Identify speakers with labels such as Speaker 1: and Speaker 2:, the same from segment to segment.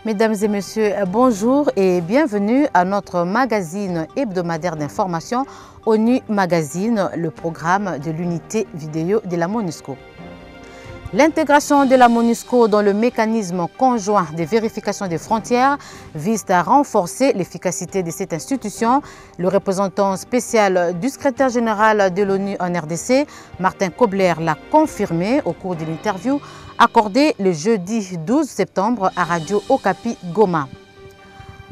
Speaker 1: Mesdames et messieurs, bonjour et bienvenue à notre magazine hebdomadaire d'information ONU Magazine, le programme de l'unité vidéo de la MONUSCO. L'intégration de la MONUSCO dans le mécanisme conjoint de vérification des frontières vise à renforcer l'efficacité de cette institution. Le représentant spécial du secrétaire général de l'ONU en RDC, Martin Kobler, l'a confirmé au cours d'une interview accordée le jeudi 12 septembre à Radio Okapi Goma.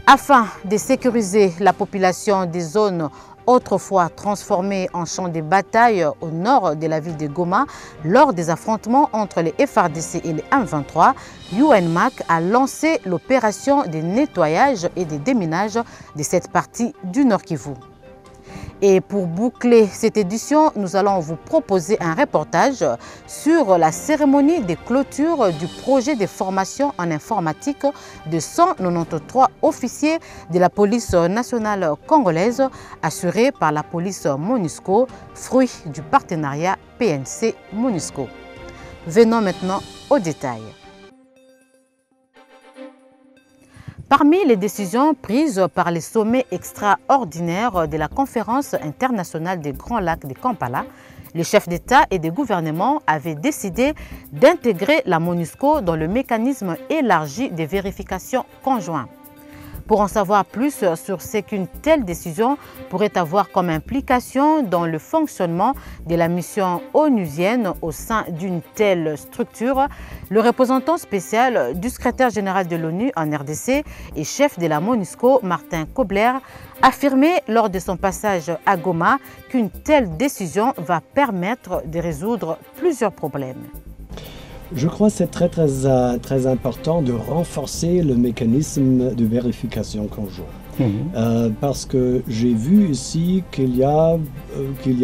Speaker 1: Afin de sécuriser la population des zones autrefois transformées en champs de bataille au nord de la ville de Goma, lors des affrontements entre les FARDC et les M23, UNMAC a lancé l'opération de nettoyage et de déminage de cette partie du Nord Kivu. Et pour boucler cette édition, nous allons vous proposer un reportage sur la cérémonie de clôture du projet de formation en informatique de 193 officiers de la police nationale congolaise assurée par la police MONUSCO, fruit du partenariat PNC-MONUSCO. Venons maintenant aux détails. Parmi les décisions prises par les sommets extraordinaires de la Conférence internationale des Grands Lacs de Kampala, les chefs d'État et de gouvernement avaient décidé d'intégrer la MONUSCO dans le mécanisme élargi de vérification conjointe. Pour en savoir plus sur ce qu'une telle décision pourrait avoir comme implication dans le fonctionnement de la mission onusienne au sein d'une telle structure, le représentant spécial du secrétaire général de l'ONU en RDC et chef de la MONUSCO, Martin Kobler, affirmait lors de son passage à Goma qu'une telle décision va permettre de résoudre plusieurs problèmes.
Speaker 2: Je crois que c'est très important de renforcer le mécanisme de vérification conjointe. Parce que j'ai vu ici qu'il y a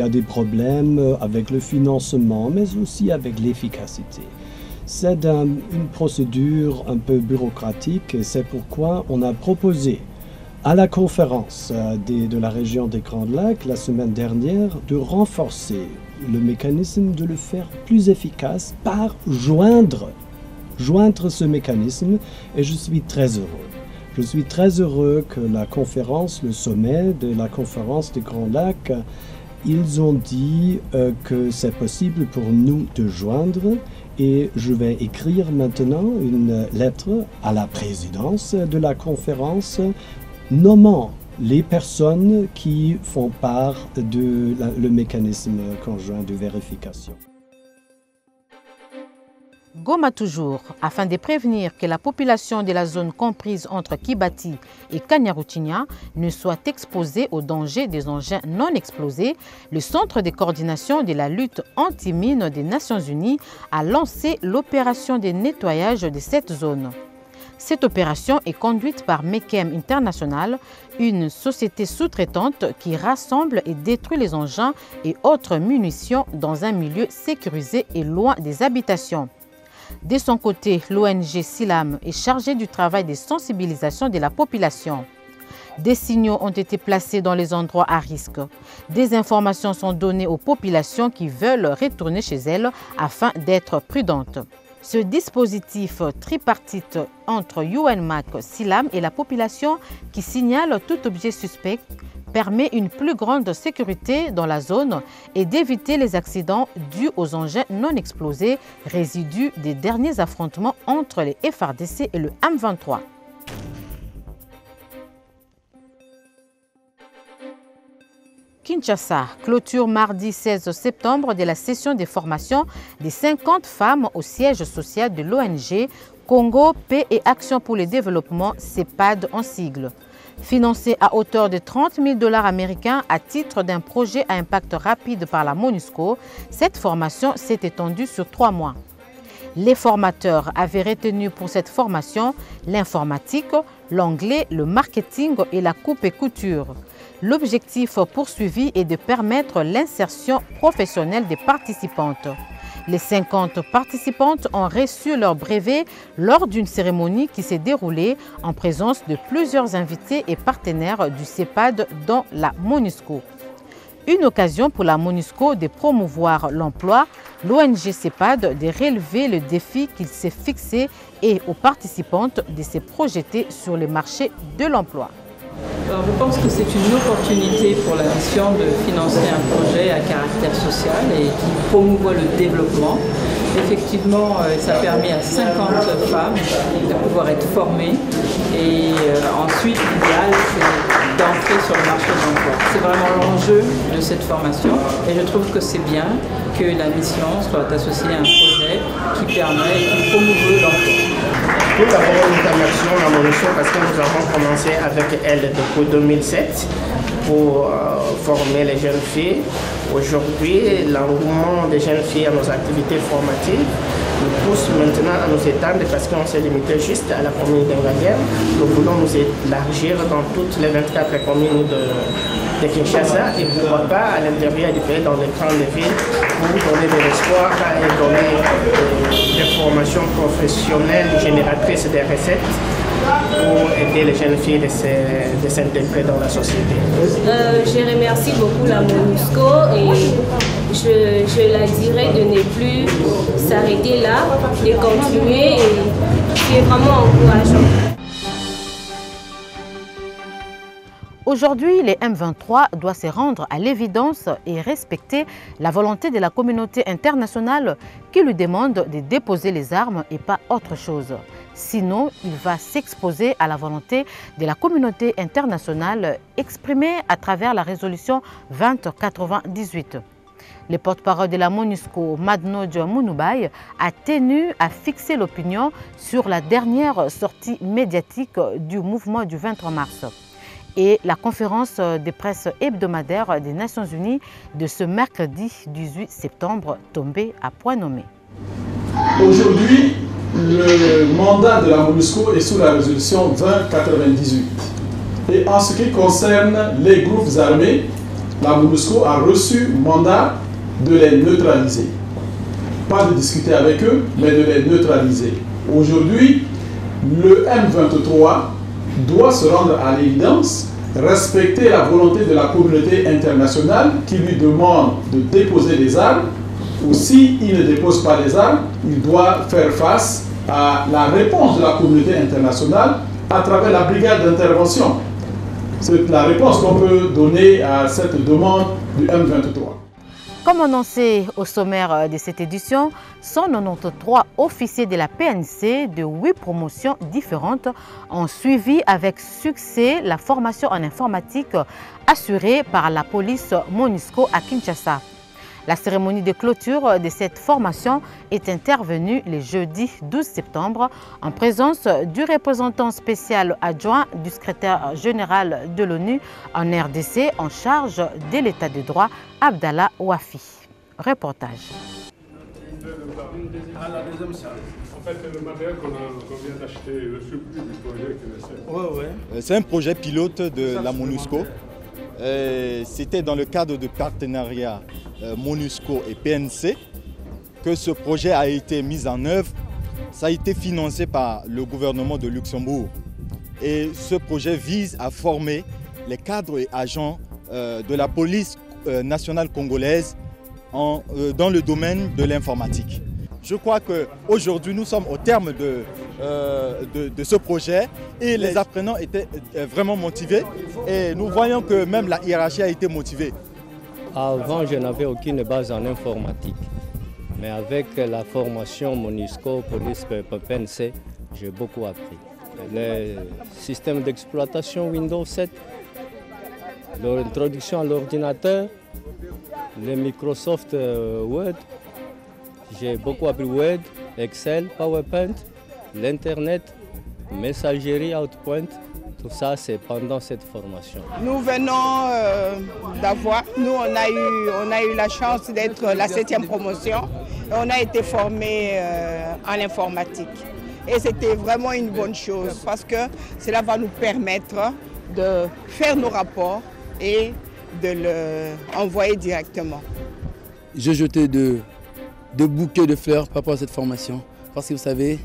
Speaker 2: des problèmes avec le financement, mais aussi avec l'efficacité. C'est une procédure un peu bureaucratique et c'est pourquoi on a proposé à la conférence de la région des Grands Lacs la semaine dernière de renforcer le mécanisme, de le faire plus efficace par joindre ce mécanisme, et je suis très heureux. Je suis très heureux que la conférence, le sommet de la conférence des Grands Lacs, ils ont dit que c'est possible pour nous de joindre, et je vais écrire maintenant une lettre à la présidence de la conférence nommant les personnes qui font part le mécanisme conjoint de vérification.
Speaker 1: Goma toujours, afin de prévenir que la population de la zone comprise entre Kibati et Kanyaruchinya ne soit exposée au danger des engins non explosés, le Centre de coordination de la lutte anti-mine des Nations Unies a lancé l'opération de nettoyage de cette zone. Cette opération est conduite par Mekem International, une société sous-traitante qui rassemble et détruit les engins et autres munitions dans un milieu sécurisé et loin des habitations. De son côté, l'ONG SILAM est chargée du travail de sensibilisation de la population. Des signaux ont été placés dans les endroits à risque. Des informations sont données aux populations qui veulent retourner chez elles afin d'être prudentes. Ce dispositif tripartite entre UNMAC, SILAM et la population qui signale tout objet suspect permet une plus grande sécurité dans la zone et d'éviter les accidents dus aux engins non explosés, résidus des derniers affrontements entre les FARDC et le M23. Kinshasa, clôture mardi 16 septembre de la session de formation des 50 femmes au siège social de l'ONG Congo Paix et Action pour le Développement, CEPAD en sigle. Financée à hauteur de 30 000 $ américains à titre d'un projet à impact rapide par la MONUSCO, cette formation s'est étendue sur 3 mois. Les formateurs avaient retenu pour cette formation l'informatique, l'anglais, le marketing et la coupe et couture. L'objectif poursuivi est de permettre l'insertion professionnelle des participantes. Les 50 participantes ont reçu leur brevet lors d'une cérémonie qui s'est déroulée en présence de plusieurs invités et partenaires du CEPAD dans la MONUSCO. Une occasion pour la MONUSCO de promouvoir l'emploi, l'ONG CEPAD de relever le défi qu'il s'est fixé et aux participantes de se projeter sur le marché de l'emploi.
Speaker 3: Alors, je pense que c'est une opportunité pour la mission de financer un projet à caractère social et qui promouvoit le développement. Effectivement, ça a permis à 50 femmes de pouvoir être formées et ensuite l'idéal c'est d'entrer sur le marché de l'emploi. C'est vraiment l'enjeu de cette formation et je trouve que c'est bien que la mission soit associée à un projet qui permet et qui promeut l'emploi.
Speaker 4: Tout d'abord, nous remercions la MONUSCO parce que nous avons commencé avec elle depuis 2007 pour former les jeunes filles. Aujourd'hui, l'engouement des jeunes filles à nos activités formatives nous pousse maintenant à nous étendre parce qu'on s'est limité juste à la commune d'Engadien. Nous voulons nous élargir dans toutes les 24 communes de Kinshasa et pourquoi pas à l'intérieur du pays, dans les grandes villes, pour donner de l'espoir et donner des formations professionnelles génératrices des recettes pour aider les jeunes filles de s'intégrer dans la société.
Speaker 5: Je remercie beaucoup la MONUSCO et je la dirais de ne plus s'arrêter là, de continuer et c'est vraiment encourageant.
Speaker 1: Aujourd'hui, les M23 doivent se rendre à l'évidence et respecter la volonté de la communauté internationale qui lui demande de déposer les armes et pas autre chose. Sinon, il va s'exposer à la volonté de la communauté internationale exprimée à travers la résolution 2098. Le porte-parole de la MONUSCO, Madnodj Mounoubaye, a tenu à fixer l'opinion sur la dernière sortie médiatique du mouvement du 23 mars. Et la conférence de presse hebdomadaire des Nations Unies de ce mercredi 18 septembre tombée à point nommé.
Speaker 6: Aujourd'hui, le mandat de la MONUSCO est sous la résolution 2098. Et en ce qui concerne les groupes armés, la MONUSCO a reçu mandat de les neutraliser. Pas de discuter avec eux, mais de les neutraliser. Aujourd'hui, le M23 doit se rendre à l'évidence, respecter la volonté de la communauté internationale qui lui demande de déposer les armes, ou s'il ne dépose pas les armes, il doit faire face à la réponse de la communauté internationale à travers la brigade d'intervention. C'est la réponse qu'on peut donner à cette demande du M23.
Speaker 1: Comme annoncé au sommaire de cette édition, 193 officiers de la PNC de 8 promotions différentes ont suivi avec succès la formation en informatique assurée par la police MONUSCO à Kinshasa. La cérémonie de clôture de cette formation est intervenue le jeudi 12 septembre en présence du représentant spécial adjoint du secrétaire général de l'ONU en RDC en charge de l'état de droit, Abdallah Wafi. Reportage.
Speaker 7: En fait, le matériel qu'on vient d'acheter, le surplus du projet,
Speaker 8: c'est un projet pilote de la MONUSCO. C'était dans le cadre de partenariat MONUSCO et PNC que ce projet a été mis en œuvre. Ça a été financé par le gouvernement de Luxembourg. Et ce projet vise à former les cadres et agents de la police nationale congolaise dans le domaine de l'informatique. Je crois qu'aujourd'hui, nous sommes au terme de ce projet et les apprenants étaient vraiment motivés et nous voyons que même la hiérarchie a été motivée.
Speaker 9: Avant, je n'avais aucune base en informatique, mais avec la formation MONUSCO, police PNC, j'ai beaucoup appris. Les systèmes d'exploitation Windows 7, l'introduction à l'ordinateur, les Microsoft Word, j'ai beaucoup appris Word, Excel, PowerPoint, l'Internet, messagerie, Outpoint. Tout ça, c'est pendant cette formation.
Speaker 10: Nous venons d'avoir, on a eu la chance d'être la 7e promotion. Et on a été formés en informatique. Et c'était vraiment une bonne chose parce que cela va nous permettre de faire nos rapports et de l'envoyer directement.
Speaker 11: J'ai jeté de bouquets de fleurs par rapport à cette formation. Parce que vous savez,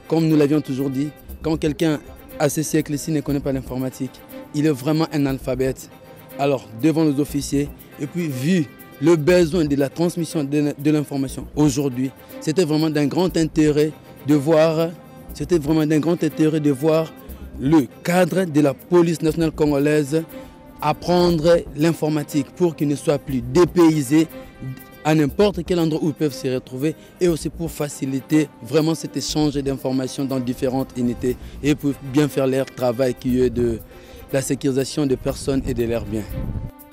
Speaker 11: comme nous l'avions toujours dit, quand quelqu'un à ce siècle-ci ne connaît pas l'informatique, il est vraiment un analphabète. alors devant les officiers. Et puis vu le besoin de la transmission de l'information aujourd'hui, c'était vraiment d'un grand intérêt de voir, le cadre de la police nationale congolaise apprendre l'informatique pour qu'ils ne soient plus dépaysés à n'importe quel endroit où ils peuvent se retrouver, et aussi pour faciliter vraiment cet échange d'informations dans différentes unités et pour bien faire leur travail qui est de la sécurisation des personnes et de leurs biens.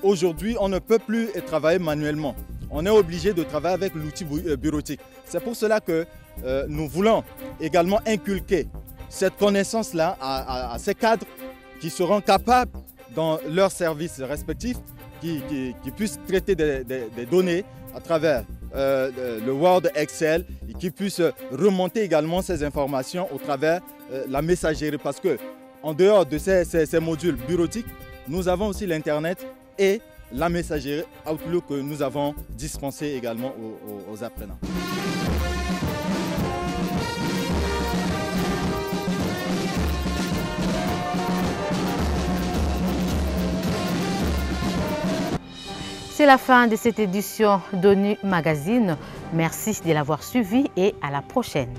Speaker 8: Aujourd'hui, on ne peut plus travailler manuellement. On est obligé de travailler avec l'outil bureautique. C'est pour cela que nous voulons également inculquer cette connaissance-là à ces cadres qui seront capables, dans leurs services respectifs, qui puissent traiter des données à travers le Word, Excel, et qui puissent remonter également ces informations au travers la messagerie. Parce que en dehors de ces modules bureautiques, nous avons aussi l'Internet et la messagerie Outlook que nous avons dispensé également aux apprenants.
Speaker 1: C'est la fin de cette édition d'ONU Magazine. Merci de l'avoir suivi et à la prochaine.